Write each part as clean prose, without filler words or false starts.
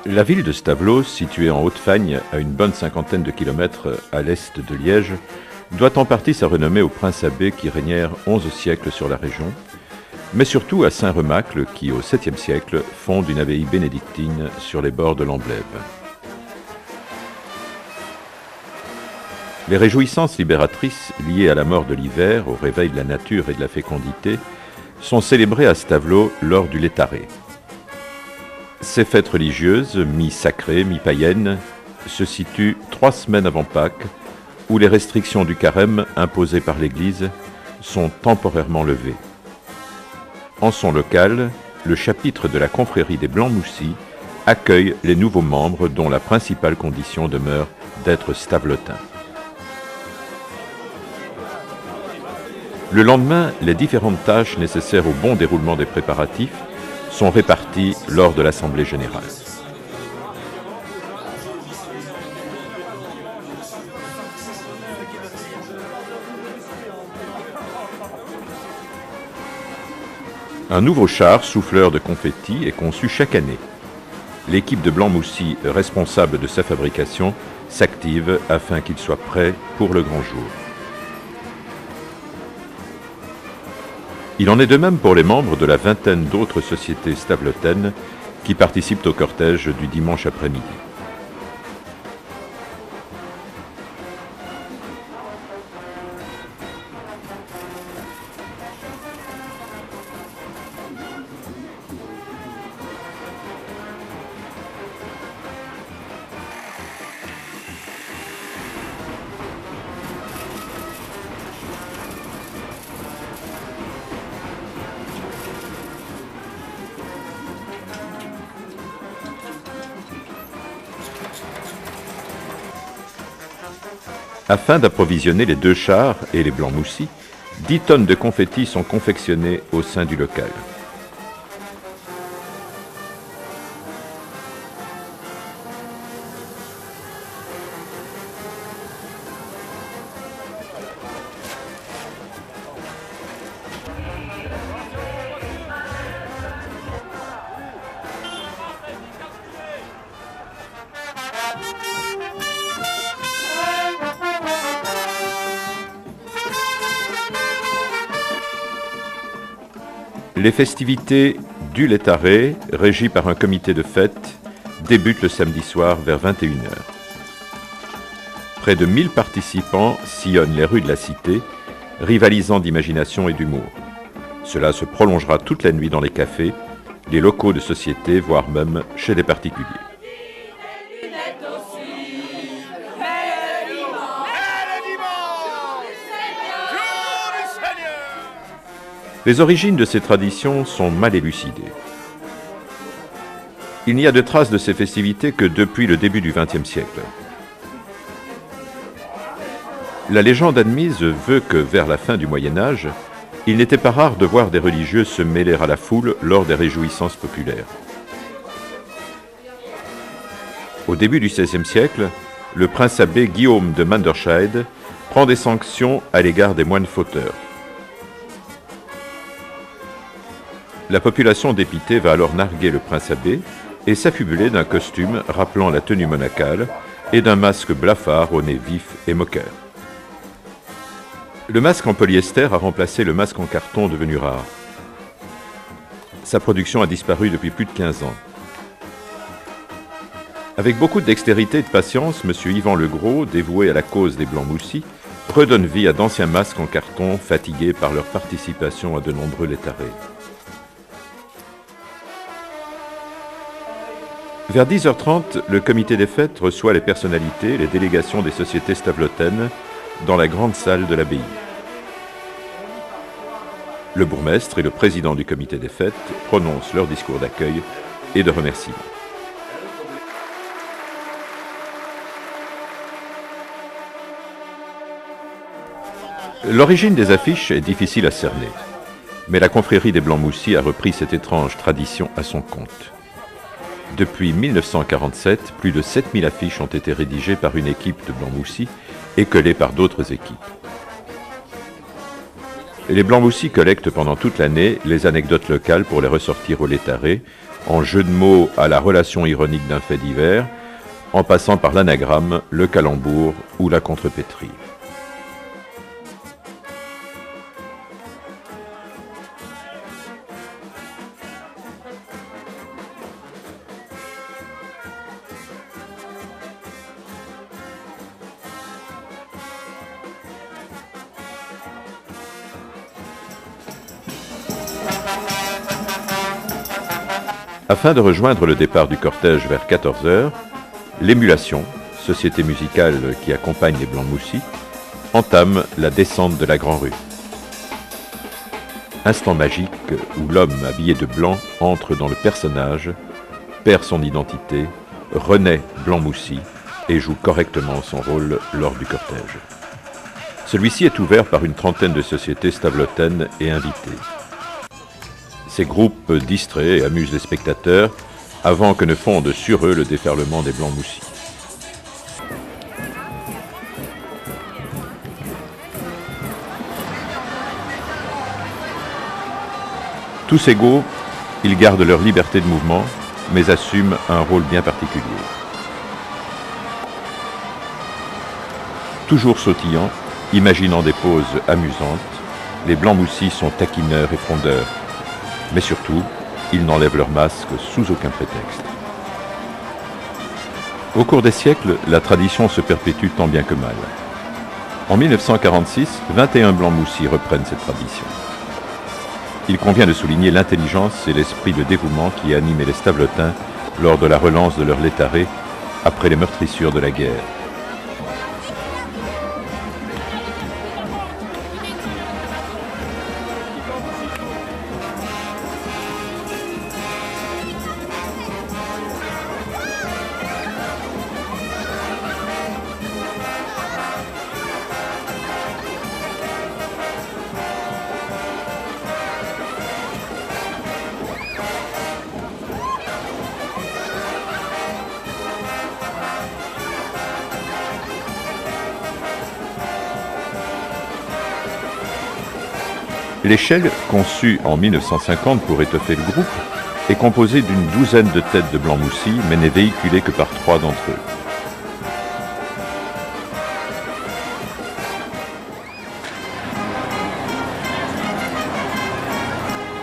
La ville de Stavelot, située en Haute-Fagne, à une bonne cinquantaine de kilomètres à l'est de Liège, doit en partie sa renommée aux princes abbés qui régnèrent 11 siècles sur la région, mais surtout à Saint-Remacle qui, au 7e siècle, fonde une abbaye bénédictine sur les bords de l'Amblève. Les réjouissances libératrices liées à la mort de l'hiver, au réveil de la nature et de la fécondité, sont célébrées à Stavelot lors du Létaré. Ces fêtes religieuses, mi-sacrées, mi-païennes, se situent 3 semaines avant Pâques, où les restrictions du carême imposées par l'Église sont temporairement levées. En son local, le chapitre de la confrérie des Blancs-Moussis accueille les nouveaux membres dont la principale condition demeure d'être stavelotin. Le lendemain, les différentes tâches nécessaires au bon déroulement des préparatifs sont répartis lors de l'Assemblée générale. Un nouveau char souffleur de confettis est conçu chaque année. L'équipe de Blancs-Moussis, responsable de sa fabrication, s'active afin qu'il soit prêt pour le grand jour. Il en est de même pour les membres de la vingtaine d'autres sociétés stavelotaines qui participent au cortège du dimanche après-midi. Afin d'approvisionner les 2 chars et les Blancs-Moussis, 10 tonnes de confettis sont confectionnées au sein du local. Les festivités du Létaré, régies par un comité de fête, débutent le samedi soir vers 21 h. Près de 1000 participants sillonnent les rues de la cité, rivalisant d'imagination et d'humour. Cela se prolongera toute la nuit dans les cafés, les locaux de société, voire même chez des particuliers. Les origines de ces traditions sont mal élucidées. Il n'y a de traces de ces festivités que depuis le début du XXe siècle. La légende admise veut que, vers la fin du Moyen Âge, il n'était pas rare de voir des religieux se mêler à la foule lors des réjouissances populaires. Au début du XVIe siècle, le prince abbé Guillaume de Manderscheid prend des sanctions à l'égard des moines fauteurs. La population dépitée va alors narguer le prince abbé et s'affubeler d'un costume rappelant la tenue monacale et d'un masque blafard au nez vif et moqueur. Le masque en polyester a remplacé le masque en carton devenu rare. Sa production a disparu depuis plus de 15 ans. Avec beaucoup de dextérité et de patience, M. Yvan Legros, dévoué à la cause des Blancs-Moussis, redonne vie à d'anciens masques en carton fatigués par leur participation à de nombreux létarés. Vers 10h30, le comité des fêtes reçoit les personnalités, les délégations des sociétés stavelotaines dans la grande salle de l'abbaye. Le bourgmestre et le président du comité des fêtes prononcent leur discours d'accueil et de remerciement. L'origine des affiches est difficile à cerner, mais la confrérie des Blancs-Moussis a repris cette étrange tradition à son compte. Depuis 1947, plus de 7000 affiches ont été rédigées par une équipe de Blancs-Moussis et collées par d'autres équipes. Les Blancs-Moussis collectent pendant toute l'année les anecdotes locales pour les ressortir au Létaré, en jeu de mots à la relation ironique d'un fait divers, en passant par l'anagramme, le calembour ou la contrepétrie. Afin de rejoindre le départ du cortège vers 14 h, l'Émulation, société musicale qui accompagne les Blancs-Moussis, entame la descente de la Grand-Rue. Instant magique où l'homme habillé de blanc entre dans le personnage, perd son identité, renaît Blancs-Moussis et joue correctement son rôle lors du cortège. Celui-ci est ouvert par une trentaine de sociétés stavelotaines et invitées. Ces groupes distraient et amusent les spectateurs avant que ne fonde sur eux le déferlement des Blancs-Moussis. Tous égaux, ils gardent leur liberté de mouvement, mais assument un rôle bien particulier. Toujours sautillants, imaginant des poses amusantes, les Blancs-Moussis sont taquineurs et frondeurs. Mais surtout, ils n'enlèvent leur masque sous aucun prétexte. Au cours des siècles, la tradition se perpétue tant bien que mal. En 1946, 21 Blancs-Moussis reprennent cette tradition. Il convient de souligner l'intelligence et l'esprit de dévouement qui animaient les Stavelotins lors de la relance de leur Létaré après les meurtrissures de la guerre. L'échelle, conçue en 1950 pour étoffer le groupe, est composée d'une douzaine de têtes de Blancs-Moussis, mais n'est véhiculée que par 3 d'entre eux.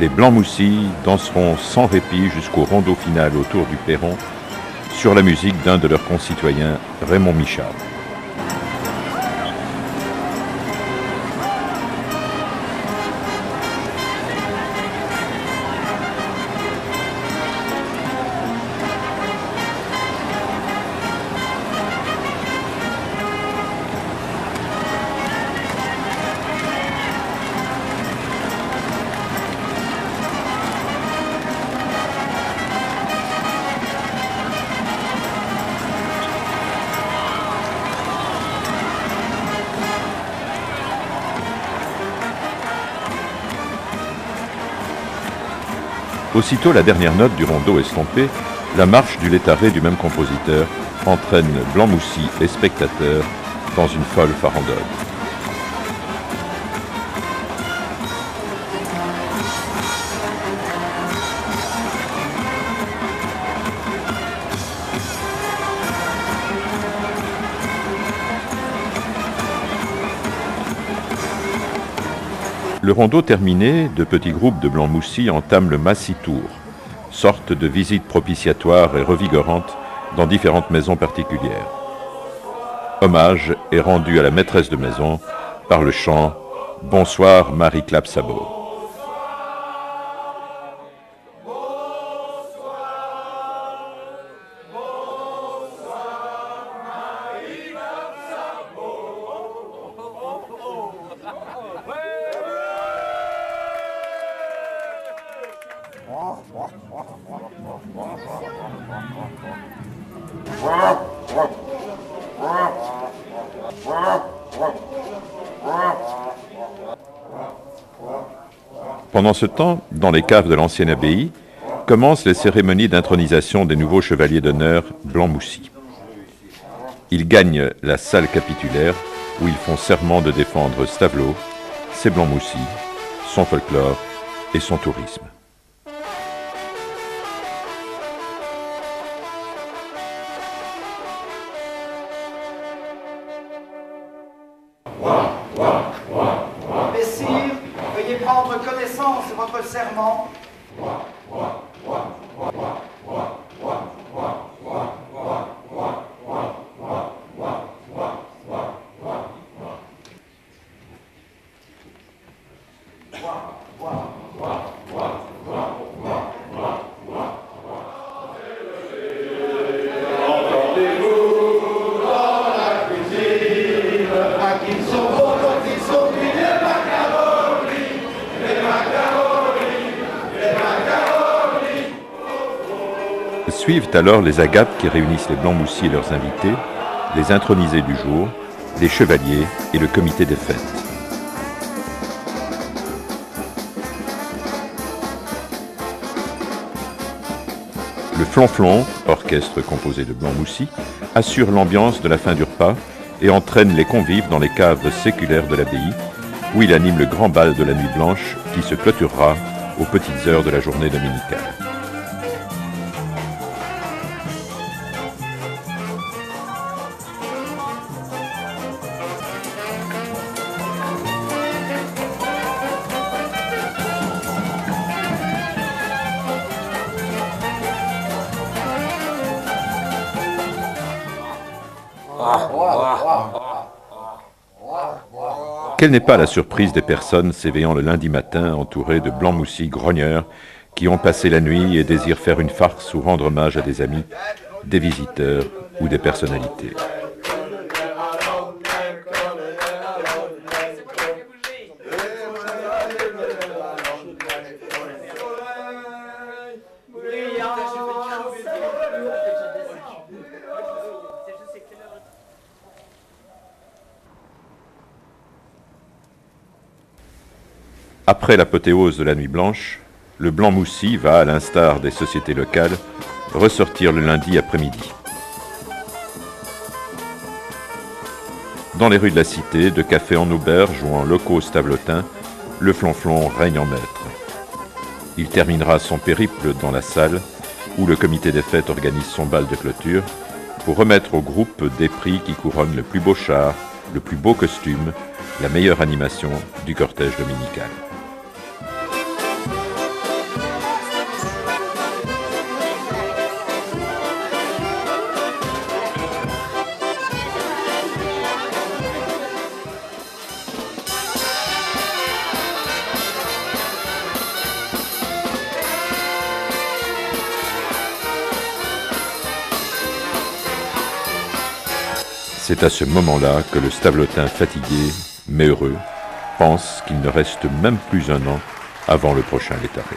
Les Blancs-Moussis danseront sans répit jusqu'au rondeau final autour du perron, sur la musique d'un de leurs concitoyens, Raymond Michard. Aussitôt la dernière note du rondeau estompée, la marche du Létaré du même compositeur entraîne Blancs-Moussis et spectateurs dans une folle farandole. Le rondeau terminé, de petits groupes de Blancs-Moussis entament le Massitour, sorte de visite propitiatoire et revigorante dans différentes maisons particulières. Hommage est rendu à la maîtresse de maison par le chant « Bonsoir Marie Clapsabot ». Pendant ce temps, dans les caves de l'ancienne abbaye, commencent les cérémonies d'intronisation des nouveaux chevaliers d'honneur Blanc-Moussy. Ils gagnent la salle capitulaire où ils font serment de défendre Stavelot, ses Blanc-Moussy, son folklore et son tourisme. Messire, veuillez prendre connaissance de votre serment. Suivent alors les agapes qui réunissent les Blanc-Moussy et leurs invités, les intronisés du jour, les chevaliers et le comité des fêtes. Le flonflon, orchestre composé de Blanc-Moussy, assure l'ambiance de la fin du repas et entraîne les convives dans les caves séculaires de l'abbaye, où il anime le grand bal de la nuit blanche qui se clôturera aux petites heures de la journée dominicale. Quelle n'est pas la surprise des personnes s'éveillant le lundi matin entourées de Blanc-Moussy grogneurs qui ont passé la nuit et désirent faire une farce ou rendre hommage à des amis, des visiteurs ou des personnalités. Après l'apothéose de la nuit blanche, le Blanc-Moussy va, à l'instar des sociétés locales, ressortir le lundi après-midi. Dans les rues de la cité, de café en auberge ou en locaux stavelotins, le flonflon règne en maître. Il terminera son périple dans la salle où le comité des fêtes organise son bal de clôture pour remettre au groupe des prix qui couronnent le plus beau char, le plus beau costume, la meilleure animation du cortège dominical. C'est à ce moment-là que le stavelotin fatigué, mais heureux, pense qu'il ne reste même plus un an avant le prochain Létaré.